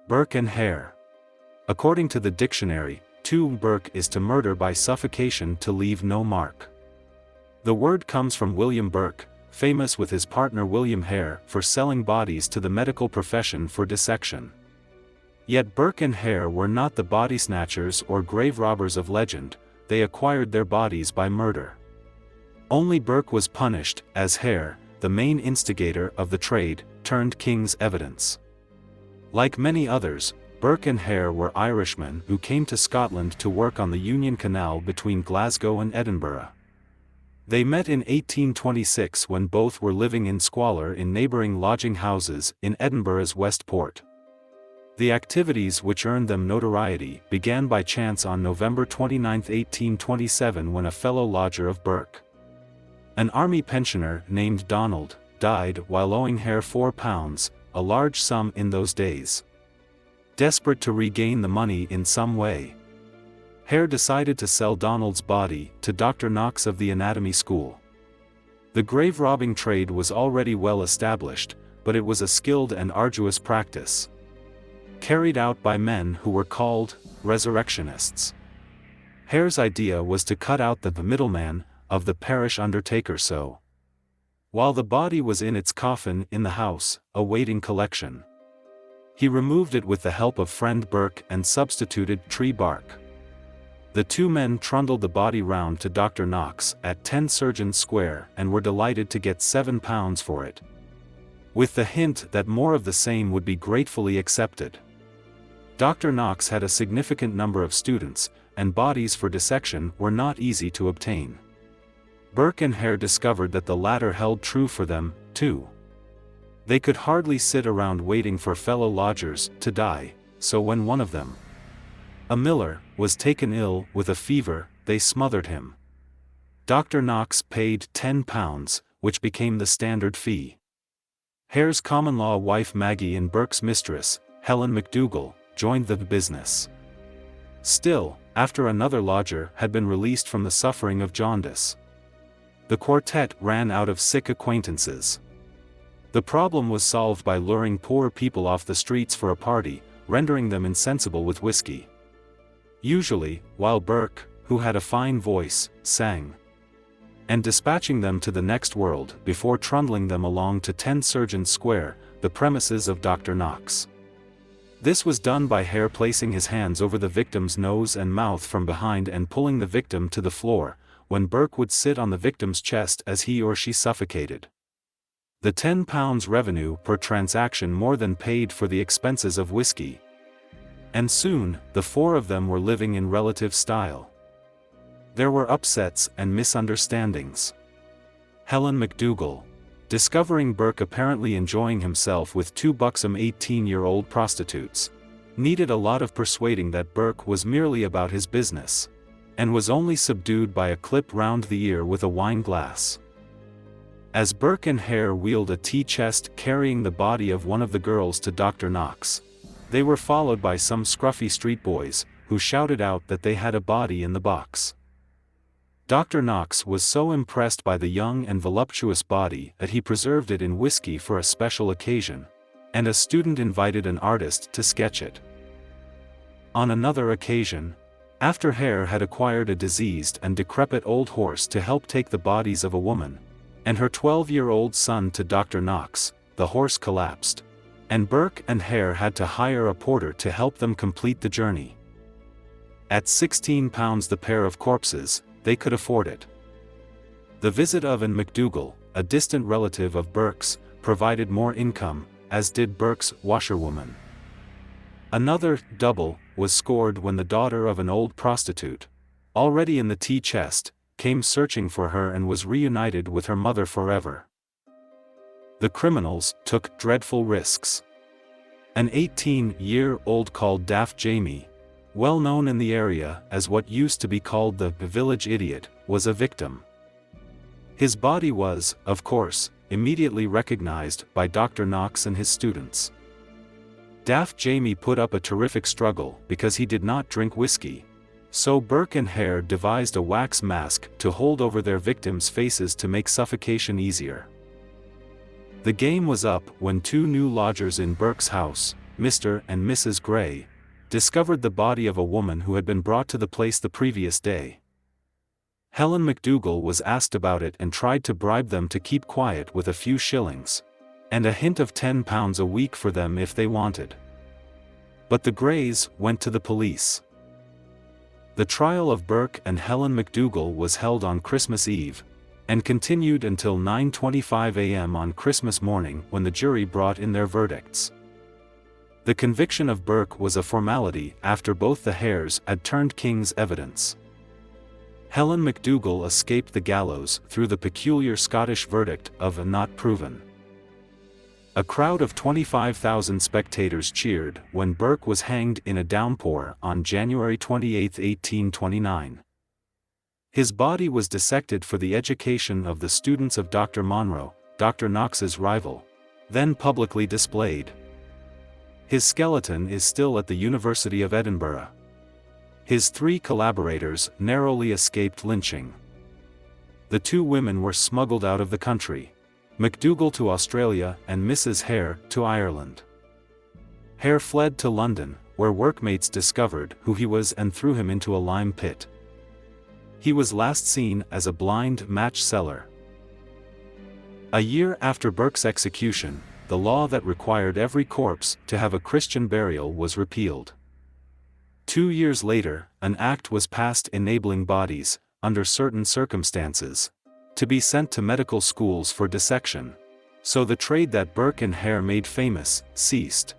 Burke and Hare. According to the dictionary, to burke is to murder by suffocation to leave no mark. The word comes from William Burke, famous with his partner William Hare for selling bodies to the medical profession for dissection. Yet Burke and Hare were not the body snatchers or grave robbers of legend, they acquired their bodies by murder. Only Burke was punished, as Hare, the main instigator of the trade, turned king's evidence. Like many others, Burke and Hare were Irishmen who came to Scotland to work on the Union Canal between Glasgow and Edinburgh. They met in 1826 when both were living in squalor in neighbouring lodging houses in Edinburgh's West Port. The activities which earned them notoriety began by chance on November 29, 1827, when a fellow lodger of Burke, an army pensioner named Donald, died while owing Hare £4, a large sum in those days. Desperate to regain the money in some way, Hare decided to sell Donald's body to Dr. Knox of the Anatomy School. The grave robbing trade was already well established, but it was a skilled and arduous practice, carried out by men who were called resurrectionists. Hare's idea was to cut out the middleman of the parish undertaker, so, while the body was in its coffin in the house, awaiting collection, he removed it with the help of friend Burke and substituted tree bark. The two men trundled the body round to Dr. Knox at 10 Surgeons Square and were delighted to get £7 for it, with the hint that more of the same would be gratefully accepted. Dr. Knox had a significant number of students, and bodies for dissection were not easy to obtain. Burke and Hare discovered that the latter held true for them, too. They could hardly sit around waiting for fellow lodgers to die, so when one of them, a miller, was taken ill with a fever, they smothered him. Dr. Knox paid £10, which became the standard fee. Hare's common-law wife Maggie and Burke's mistress, Helen McDougal, joined the business. Still, after another lodger had been released from the suffering of jaundice, the quartet ran out of sick acquaintances. The problem was solved by luring poor people off the streets for a party, rendering them insensible with whiskey. Usually, while Burke, who had a fine voice, sang, and dispatching them to the next world before trundling them along to 10 Surgeons Square, the premises of Dr. Knox. This was done by Hare placing his hands over the victim's nose and mouth from behind and pulling the victim to the floor, when Burke would sit on the victim's chest as he or she suffocated. The £10 revenue per transaction more than paid for the expenses of whiskey. And soon, the four of them were living in relative style. There were upsets and misunderstandings. Helen McDougal, discovering Burke apparently enjoying himself with two buxom 18-year-old prostitutes, needed a lot of persuading that Burke was merely about his business, and was only subdued by a clip round the ear with a wine glass. As Burke and Hare wheeled a tea chest carrying the body of one of the girls to Dr. Knox, they were followed by some scruffy street boys, who shouted out that they had a body in the box. Dr. Knox was so impressed by the young and voluptuous body that he preserved it in whiskey for a special occasion, and a student invited an artist to sketch it. On another occasion, after Hare had acquired a diseased and decrepit old horse to help take the bodies of a woman and her 12-year-old son to Dr. Knox, the horse collapsed, and Burke and Hare had to hire a porter to help them complete the journey. At £16 the pair of corpses, they could afford it. The visit of Ann McDougal, a distant relative of Burke's, provided more income, as did Burke's washerwoman. Another double was scored when the daughter of an old prostitute, already in the tea chest, came searching for her and was reunited with her mother forever. The criminals took dreadful risks. An 18-year-old called Daft Jamie, well known in the area as what used to be called the village idiot, was a victim. His body was, of course, immediately recognized by Dr. Knox and his students. Daft Jamie put up a terrific struggle because he did not drink whiskey, so Burke and Hare devised a wax mask to hold over their victims' faces to make suffocation easier. The game was up when two new lodgers in Burke's house, Mr. and Mrs. Gray, discovered the body of a woman who had been brought to the place the previous day. Helen McDougal was asked about it and tried to bribe them to keep quiet with a few shillings, and a hint of £10 a week for them if they wanted. But the Grays went to the police. The trial of Burke and Helen McDougal was held on Christmas Eve, and continued until 9:25 a.m. on Christmas morning when the jury brought in their verdicts. The conviction of Burke was a formality after both the Hares had turned king's evidence. Helen McDougal escaped the gallows through the peculiar Scottish verdict of not proven. A crowd of 25,000 spectators cheered when Burke was hanged in a downpour on January 28, 1829. His body was dissected for the education of the students of Dr. Monro, Dr. Knox's rival, then publicly displayed. His skeleton is still at the University of Edinburgh. His 3 collaborators narrowly escaped lynching. The 2 women were smuggled out of the country, McDougal to Australia and Mrs. Hare to Ireland. Hare fled to London, where workmates discovered who he was and threw him into a lime pit. He was last seen as a blind match seller. A year after Burke's execution, the law that required every corpse to have a Christian burial was repealed. 2 years later, an act was passed enabling bodies, under certain circumstances, to be sent to medical schools for dissection, so the trade that Burke and Hare made famous ceased.